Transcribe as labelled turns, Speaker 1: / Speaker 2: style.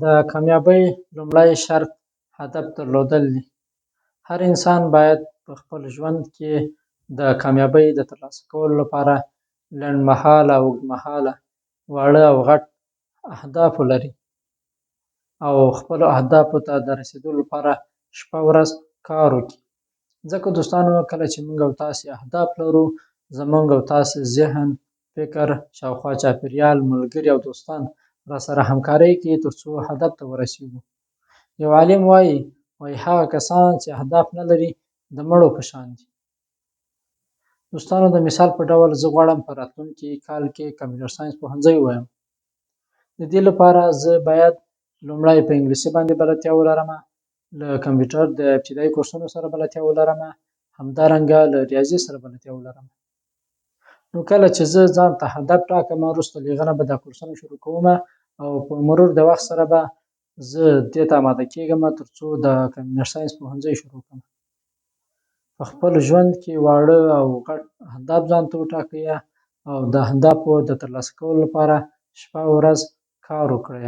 Speaker 1: د کامیابۍ لومړی شرط هدف درلودل دي. هر انسان باید په خپل ژوند کې د کامیابۍ د ترلاسه کولو لپاره لنډمهاله او اوږدمهاله واړه او غټ اهداف ولري او خپلو اهدافو ته د رسېدو لپاره شپه ورځ کار وکړي. ځکه دوستانو کله چې موږ او تاسې اهداف لرو، زموږ او تاسې ذهن، فکر، شاوخوا چاپېریال، ملګري او دوستان راسره همکارۍ کوي تر څو هدف ته ورسېږو. یو عالم وایي هغه کسان چې اهداف نه لري د مړو په شان دي. دوستانو د مثال په ډول زه غواړم په راتلونکي کال کې کمپیوټر ساینس پوهنځی ووایم. د دې لپاره زه باید لومړی په انګلیسي باندې بلدتیا ولرم، له کمپیوټر د ابتدایي کورسونو سره بلدتیا ولرم، همدارنګه له ریاضي سره بلدتیا ولرم. نو کله چې زه ځان ته هدف ټاکم، وروسته له هغه نه به دا کورسونه شروع کوم او په مرور د وخت سره به زه دې ته اماده کېږم تر څو د کمپیوټر ساینس پوهنځی شروع کړم. په خپل ژوند کې واړه او غټ اهداف ځان ته وټاکئ او د اهدافو د ترلاسه کولو لپاره شپه ورځ کار وکړئ.